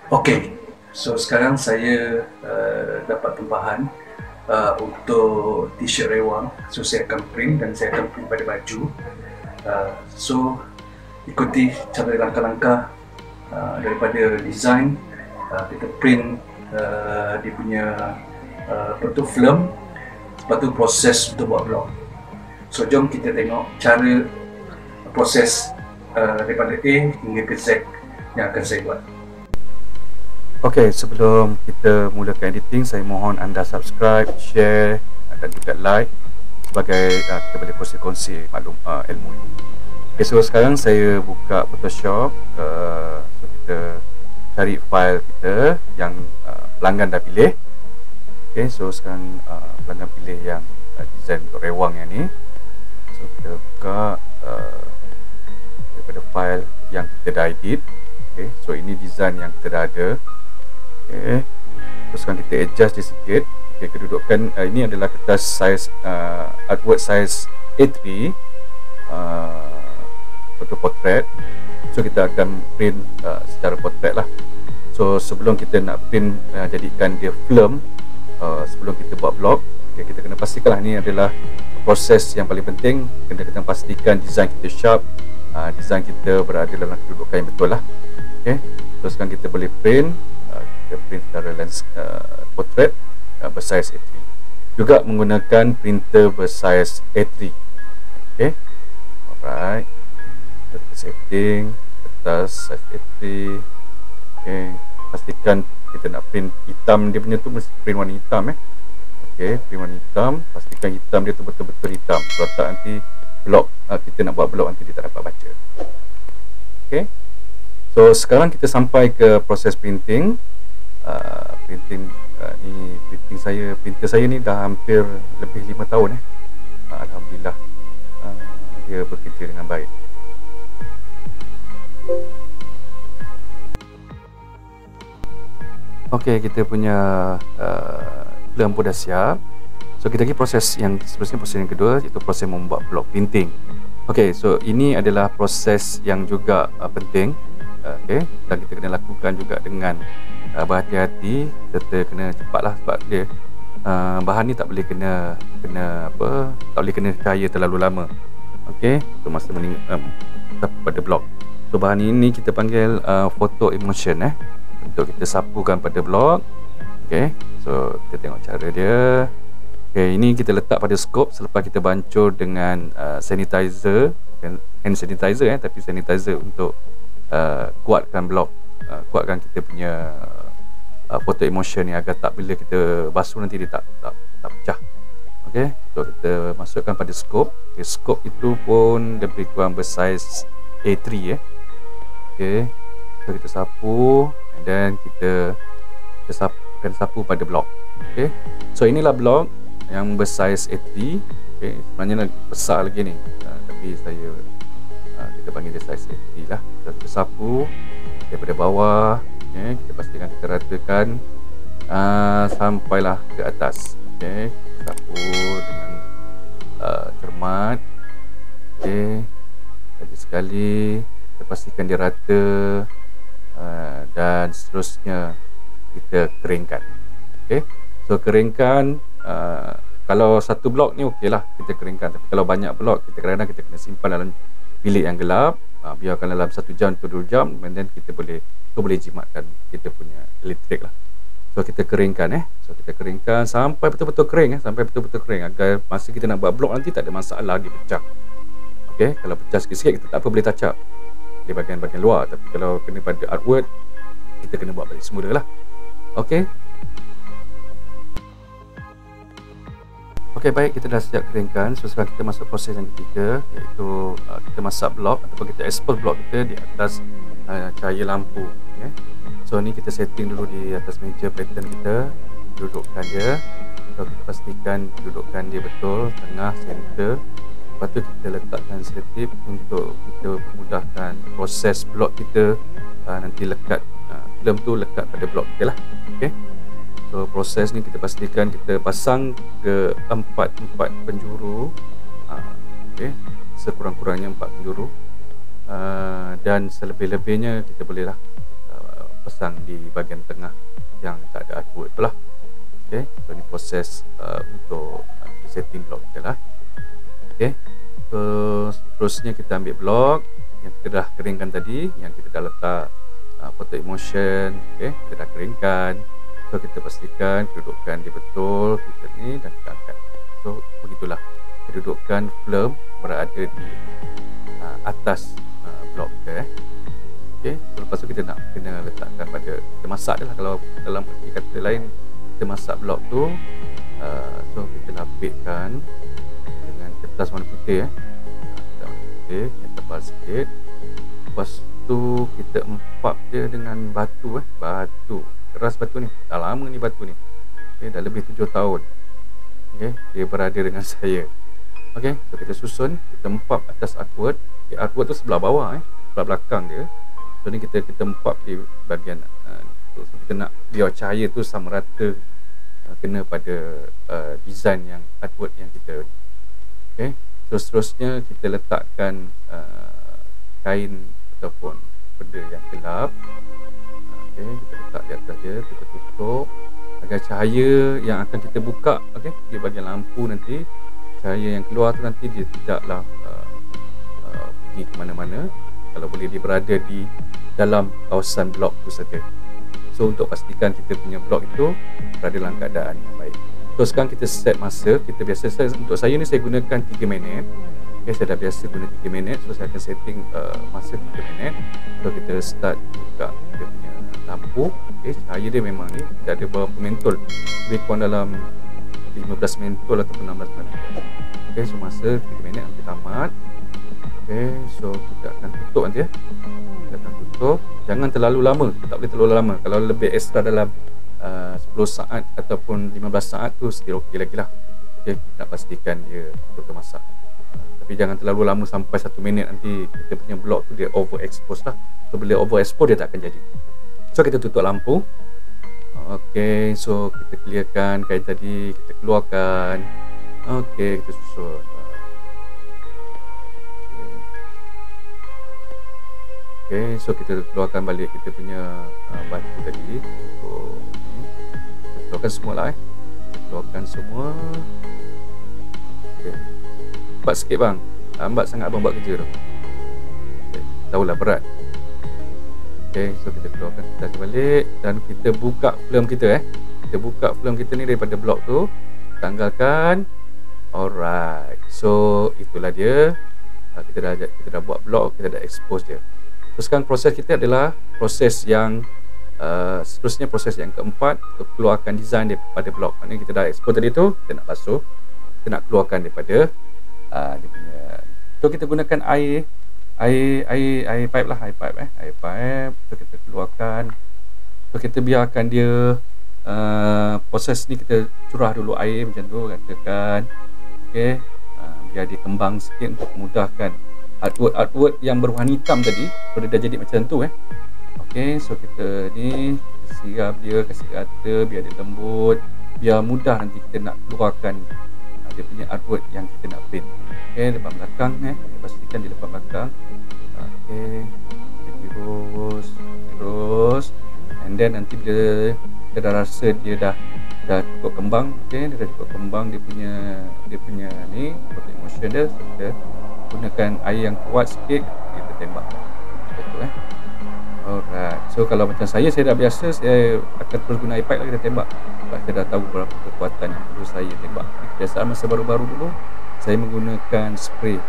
Okey, so sekarang saya dapat tempahan untuk t-shirt rewang. So saya akan print dan saya akan print pada baju. So ikuti cara langkah-langkah daripada design, kita print dia punya film, lepas tu proses untuk buat blog. So jom kita tengok cara proses daripada A hingga ke Z yang akan saya buat. Okey, sebelum kita mulakan editing, saya mohon anda subscribe, share dan juga like sebagai kita boleh kongsi ilmu ini. Okay, so sekarang saya buka Photoshop. So kita cari file kita yang pelanggan dah pilih. Okay, so sekarang pelanggan pilih yang design untuk rewang yang ni. So kita buka daripada file yang kita dah edit. Okay, so ini design yang kita dah ada. Okay. Terus sekarang kita adjust dia sikit. Okay, kedudukan ini adalah kertas size artwork size A3 untuk portrait. So kita akan print secara portrait lah. So sebelum kita nak print jadikan dia film, sebelum kita buat blog, okay, kita kena pastikan lah ni adalah proses yang paling penting. Kita pastikan design kita sharp, design kita berada dalam kedudukan yang betul lah. Okay. Terus sekarang kita boleh print. Kita print secara lens portrait bersaiz A3, juga menggunakan printer bersaiz A3. Okay, alright, kita setting kertas saiz A3. Okay, pastikan kita nak print hitam, dia punya tu mesti print warna hitam. Okay, print warna hitam, pastikan hitam dia tu betul-betul hitam. Kalau tak nanti blog, kita nak buat blog nanti dia tak dapat baca. Okay, so sekarang kita sampai ke proses printing. Printer saya ni dah hampir lebih 5 tahun. Alhamdulillah, dia bekerja dengan baik. Okey, kita punya film pun dah siap. So kita lagi proses yang seterusnya, proses yang kedua, iaitu proses membuat blog printing. Okey, so ini adalah proses yang juga penting. Okey, dan kita kena lakukan juga dengan berhati-hati, serta kena cepatlah, sebab dia bahan ni tak boleh kena tak boleh kena cahaya terlalu lama. Okey, untuk masa pada blog. So bahan ini kita panggil photo emulsion untuk kita sapukan pada blog. Okey, so kita tengok cara dia. Okey, ini kita letak pada skop selepas kita bancur dengan sanitizer, hand sanitizer tapi sanitizer untuk kuatkan blog, kuatkan kita punya photo emulsion ni, agar tak, bila kita basuh nanti dia tak pecah. Okey, so kita masukkan pada skop. Okay, skop itu pun lebih kurang bersaiz A3 Okey, so kita sapu, and then kita akan sapu pada blog. Okey, so inilah blog yang bersaiz A3. Okey, sebenarnya besar lagi ni, tapi kita panggil dia saiz A3 lah. Kita sapu daripada bawah. Okay, kita pastikan kita ratakan sampailah ke atas. Okay, sapu dengan cermat. Okay, lagi sekali kita pastikan dia rata, dan seterusnya kita keringkan. Okay, so keringkan. Kalau satu blok ni okey lah kita keringkan, tapi kalau banyak blok, kadang-kadang kita kena simpan dalam bilik yang gelap, biarkan dalam 1 jam atau 2 jam, and then kita boleh jimatkan kita punya elektrik lah. So kita keringkan so kita keringkan sampai betul-betul kering sampai betul-betul kering, agar masa kita nak buat blok nanti tak ada masalah dia pecah. Okey, kalau pecah sikit-sikit kita tak apa, boleh touch up di bahagian-bahagian luar, tapi kalau kena pada artwork, kita kena buat balik semula lah. Okey. Okey, baik, kita dah siap keringkan. So sekarang kita masuk proses yang ketiga, iaitu kita masak blok ataupun kita expose blok kita di atas cahaya lampu. Okay. So ni kita setting dulu di atas meja pattern kita, dudukkan dia. So kita pastikan dudukkan dia betul, tengah, center. Lepas tu kita letakkan selotip untuk kita memudahkan proses blok kita nanti lekat film tu lekat pada blok kita lah. Okay. So proses ni kita pastikan kita pasang ke empat penjuru, okay, sekurang-kurangnya 4 penjuru, dan selebih-lebihnya kita bolehlah pasang di bahagian tengah yang tak ada artwork tu lah. Okay. So ni proses untuk setting blok kita lah. Okay. So seterusnya kita ambil blok yang kita dah keringkan tadi, yang kita dah letak photo emulsion. Okay. Kita dah keringkan. So kita pastikan kedudukan dia betul, kita ni, dan kita angkat. So begitulah kedudukan film berada di atas blok kita. Okay. So lepas tu kita nak kena letakkan pada, kita masak dia lah, kalau dalam erti kata lain kita masak blok tu. So kita lapikkan dengan kertas warna putih, kertas warna putih yang tebal sikit. Lepas tu kita empap dia dengan batu, batu keras. Batu ni dah lama ni, batu ni, okay, dah lebih 7 tahun, okay, dia berada dengan saya. Okay, so kita susun, kita empap atas artwork. Okay, artwork tu sebelah bawah, sebelah belakang dia. So ni kita empap di bahagian so kita nak biar cahaya tu sama rata kena pada design yang artwork yang kita. Okay, so seterusnya kita letakkan kain ataupun benda yang gelap. Okay, kita letak di atas dia, kita tutup agar cahaya yang akan kita buka, okay, di bahagian lampu nanti, cahaya yang keluar tu nanti dia tidaklah pergi ke mana-mana. Kalau boleh dia berada di dalam kawasan blok tu saja. So untuk pastikan kita punya blok itu berada dalam keadaan yang baik. So sekarang kita set masa. Kita biasa, untuk saya ni saya gunakan 3 minit. Okay, saya dah biasa guna 3 minit. So saya akan setting masa 3 minit. So kita start buka dia punya lampu. Okay, cahaya dia memang ni tidak ada berapa mentol, lebih kurang dalam 15 mentol ataupun 16 mentol. Okay, so masa 3 minit nanti tamat. Okay, so kita akan tutup nanti, kita akan tutup. Jangan terlalu lama, kita tak boleh terlalu lama. Kalau lebih ekstra dalam 10 saat ataupun 15 saat tu still ok lagi lah. Okay, kita nak pastikan dia betul masak. Tapi jangan terlalu lama sampai 1 minit, nanti kita punya blok tu dia overexpose lah. So bila overexpose dia tak akan jadi. So kita tutup lampu. Ok, so kita clearkan kain tadi, kita keluarkan. Ok, kita susun. Ok, so kita keluarkan balik kita punya batu tadi untuk ni. Kita keluarkan semua lah, kita keluarkan semua. Ok, lambat sikit bang, lambat sangat abang buat kerja tu. Okay, tahulah berat. Ok, so kita keluarkan kertas balik dan kita buka film kita. Kita buka film kita ni daripada blok tu, tanggalkan. Alright, so itulah dia. Kita dah buat blok, kita dah expose dia. So sekarang proses kita adalah proses yang seterusnya, proses yang keempat, untuk keluarkan design daripada blok. Maknanya kita dah expose tadi tu, kita nak basuh, kita nak keluarkan daripada dia punya. So kita gunakan air pipe lah, air pipe. So kita keluarkan. So kita biarkan dia proses ni, kita curah dulu air macam tu, katakan. Okay, biar dia kembang sikit untuk memudahkan artwork yang berwarna hitam tadi. So dia dah jadi macam tu. Okay, so kita ni kita siram dia, kasih rata biar dia lembut, biar mudah nanti kita nak keluarkan dia punya artwork yang kita nak print. Okay, depan belakang kita pastikan di depan belakang. Okay, terus and then nanti bila kita dah rasa dia dah cukup kembang, okay, dia dah cukup kembang dia punya ni photo emulsion dia, so kita gunakan air yang kuat sikit, kita tembak betul. Alright, so kalau macam saya dah biasa, saya akan terus guna air pipe lah, kita tembak sebab saya dah tahu berapa kekuatan yang perlu saya tembak. Kebiasaan masa baru-baru dulu saya menggunakan spray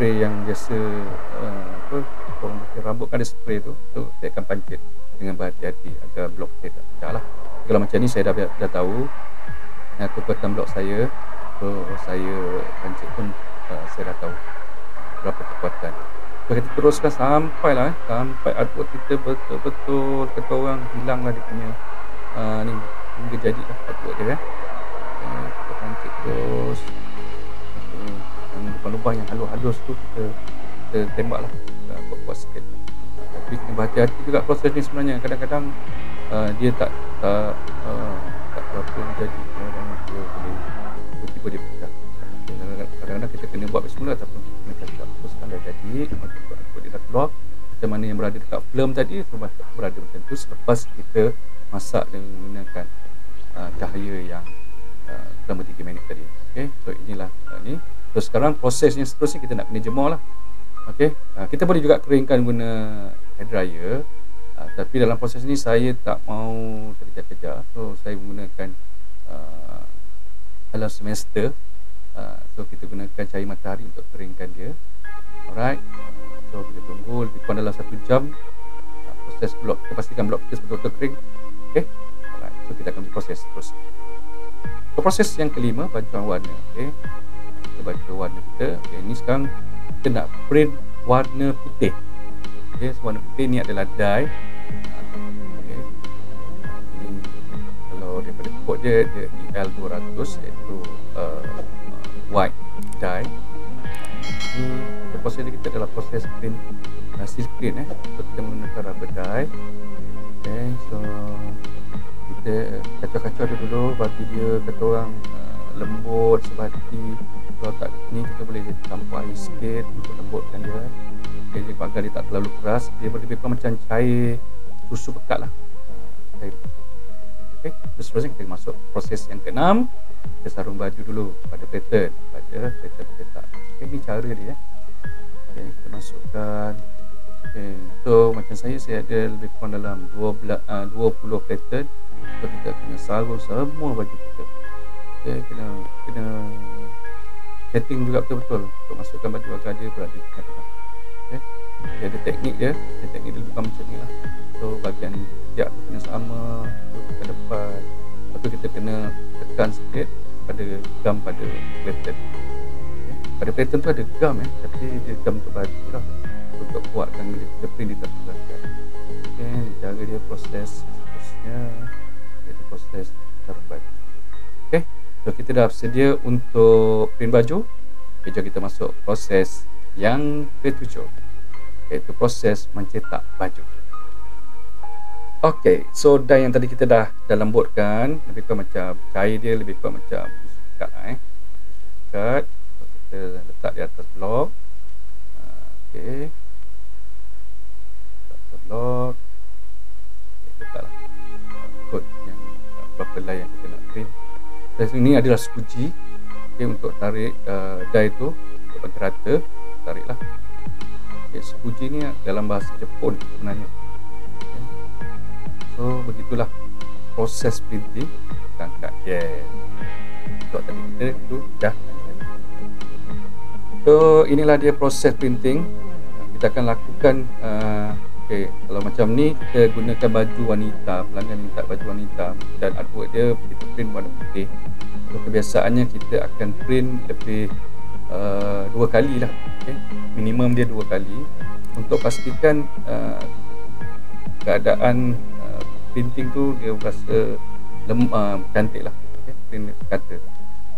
yang biasa orang rambut kan ada spray tu, so saya akan pancit dengan berhati-hati agar blok saya tak pecah lah. Kalau macam ni saya dah tahu kekuatan blok saya, so saya pancit pun saya dah tahu berapa kekuatan. So kita teruskan sampai artwork kita betul-betul kata orang hilanglah dia punya ni, hingga jadilah artwork dia. Kita pancit terus. lubang-lubang yang halus-halus tu kita tembak lah, kuat-kuat sikit. Tapi kena berhati-hati juga proses ni sebenarnya. Kadang-kadang dia tak berapa jadi, kadang-kadang dia boleh tiba-tiba dia pecah. Kadang-kadang kita kena buat semula ataupun kita kena catch up. So sekarang dah jadi, untuk dia dah keluar macam mana yang berada dekat film tadi, so berada macam tu selepas kita masak dengan menggunakan cahaya yang selama 3 minit tadi. Okay, so inilah ni. So sekarang prosesnya seterusnya kita nak kena jemur lah. Okay, kita boleh juga keringkan guna hair dryer, tapi dalam proses ni saya tak mau terkejar-kejar, so saya menggunakan dalam semester. So kita gunakan cahaya matahari untuk keringkan dia. Alright, so kita tunggu lebih kurang dalam 1 jam. Proses blok, kita pastikan blok kita betul-betul kering. Okay, alright, so kita akan proses terus. So, proses yang kelima, bajuan warna. Okay, kita baju warna kita. Okay, ni sekarang kita nak print warna putih. Okay, so warna putih ni adalah dye. Okay, ni kalau daripada kod dia EL200, iaitu white dye. Ini proses kita adalah proses print silk print. So kita menggunakan rubber dye. Okay, so kita kacau-kacau dia dulu bagi dia kata orang lembut sebati. Kalau tak ni kita boleh campur air sikit untuk lembutkan dia. Okay, agar dia tak terlalu keras, dia lebih kurang macam cair susu pekat lah. Okay, seterusnya kita masuk proses yang ke-6. Kita sarung baju dulu pada pattern cetak. Okay, ni cara dia. Okay, kita masukkan. Okay, so macam saya ada lebih kurang dalam 20 pattern. So kita kena sarung semua baju kita. Okay, kena setting juga betul-betul untuk masukkan baju agar dia berada di tengah-tengah. Okay, dia ada teknik dia. Teknik dia lebih kurang macam ni lah. So bahagian ketiak kena sama ke depan. Lepas tu kita kena tekan sikit pada gam pada pattern. Okay, pada pattern tu ada gam tapi dia gam untuk baju lah, untuk kuatkan bila kita print dia tak terangkat. Okay, cara dia proses seterusnya iaitu proses sarung baju. Okay, so kita dah bersedia untuk print baju. Okay, jom kita masuk proses yang ke-7, iaitu proses mencetak baju. Okay, so dye yang tadi kita dah lembutkan, lebih kurang macam cair dia, lebih kurang macam pekat lah pekat. So, kita letak di atas blok. Okay, letak atas blok. Okay, letaklah kod yang berapa line yang kita nak print. Dan sini adalah squeegee. Okay, untuk tarik dye tu untuk bagi rata, tariklah. Okay, squeegee ni dalam bahasa Jepun sebenarnya. So begitulah proses printing. Kita angkat. So tadi kita tu dah. So inilah dia proses printing. Kita akan lakukan okay, kalau macam ni kita gunakan baju wanita, pelanggan minta baju wanita dan artwork dia kita print warna putih. So kebiasaannya kita akan print lebih 2 kali lah. Okay, minimum dia 2 kali untuk pastikan keadaan printing tu dia rasa cantik lah. Okay, print kata.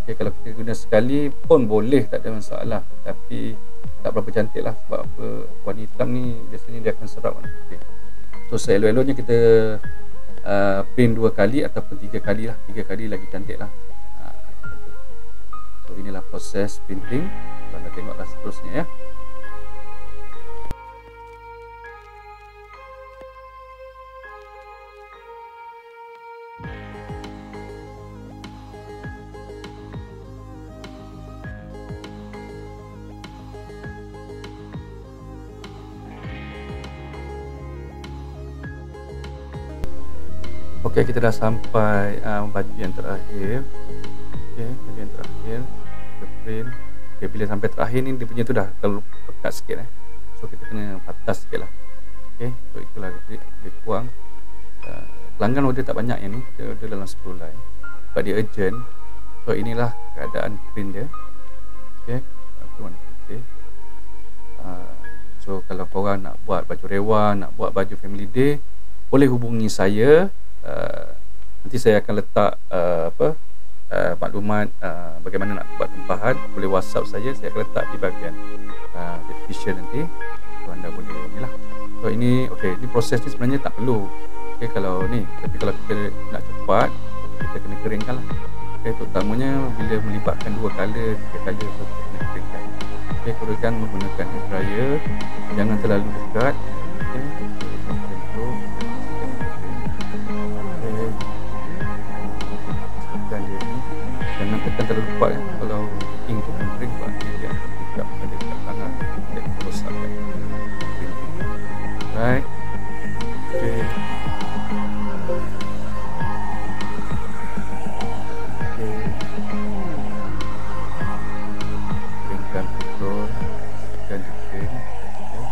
Okay, kalau kita guna sekali pun boleh, tak ada masalah, tapi tak berapa cantik lah. Sebab apa, warna hitam ni biasanya dia akan serap warna putih. So seelok-eloknya kita print 2 kali ataupun 3 kali lah. 3 kali lagi cantik lah. So inilah proses printing. Anda tengoklah seterusnya ya. Okey, kita dah sampai baju yang terakhir. Okey, baju yang terakhir kita print. Okey, bila sampai terakhir ni dia punya tu dah terlalu pekat sikit so kita kena patas sikit lah. Okey, so itulah dia kurang. Pelanggan order tak banyak yang ni, dia order dalam 10 line sebab dia urgent. So inilah keadaan print dia. Okey, tu warna putih. So kalau korang nak buat baju rewan, nak buat baju family day, boleh hubungi saya. Nanti saya akan letak maklumat bagaimana nak buat tempahan, boleh WhatsApp saya akan letak di bahagian description nanti. So anda boleh inilah. So ini okey, ini proses ni sebenarnya tak perlu. Okey kalau ni, tapi kalau kita nak cepat, kita kena keringkan lah. Okey, terutamanya bila melibatkan 2 color, 3 color, so kita kena keringkan. Okey, keringkan menggunakan hair dryer, jangan terlalu dekat. Okey, untuk dan dia ni jangan tekan terlalu kuat ya. Kalau ink tu kering kuat dia akan tidak pada dekat tangan dan merosakkan. Right. Okay. Keringkan betul dan dikering. Okay.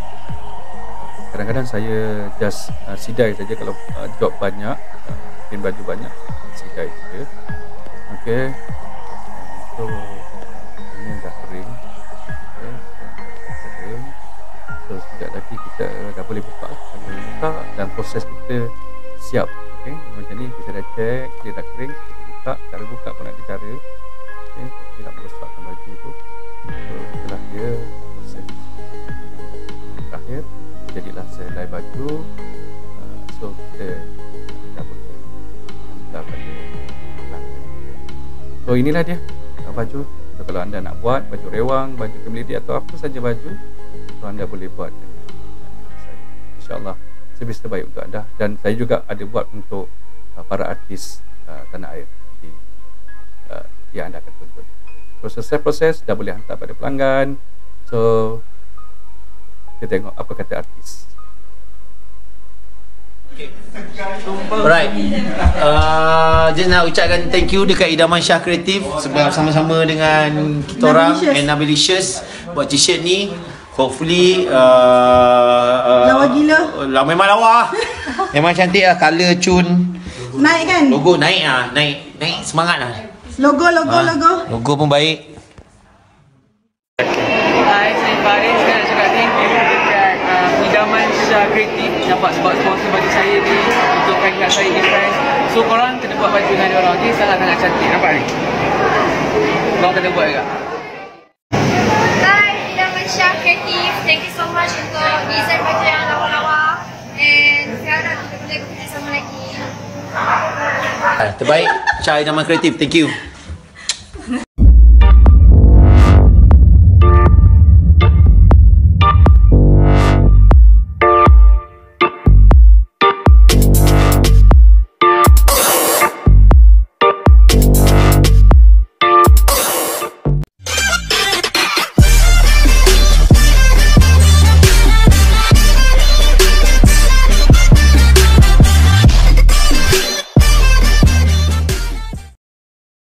Kadang-kadang saya just sidai saja kalau job banyak, bikin baju banyak, sidai saja. Okey. So ini dah kering. Okey, kering. So sekejap lagi kita dah boleh buka lah. Buka dan proses kita siap. Okey, macam ni kita dah check dia dah kering, kita buka. Cara buka pun ada cara. Okey, tidak merosakkan baju tu. So itulah dia proses terakhir. Jadilah selai baju. So kita dah boleh hantar pada pelanggan. So inilah dia baju. So, kalau anda nak buat baju rewang, baju kemiliti atau apa saja baju, so anda boleh buat dengan saya. InsyaAllah servis terbaik untuk anda. Dan saya juga ada buat untuk para artis tanah air yang anda akan tonton. So selesai proses, dah boleh hantar pada pelanggan. So kita tengok apa kata artis. Alright, just nak ucapkan thank you dekat Idaman Shah Kreatif sebab sama-sama dengan kita orang and Nabilicious buat t-shirt ni. Hopefully lawa gila. Memang lawa. Memang cantik lah, colour cun. Naik kan? Logo naik lah, naik semangat lah. Logo Logo pun baik. Hai, saya Faris. Saya nak cakap thank you dekat Idaman Shah Kreatif dapat sponsor baju saya ni untuk peringkat saya di Friends. So korang kena buat baju dengan diorang, okay? Sangat-sangat cantik. Nampak ni? Korang kena buat juga. Hai, Idaman Shah Kreatif. Thank you so much untuk design baju yang lawa-lawa. And saya harap kita boleh bekerjasama lagi. Terbaik Shah Idaman Kreatif. Thank you.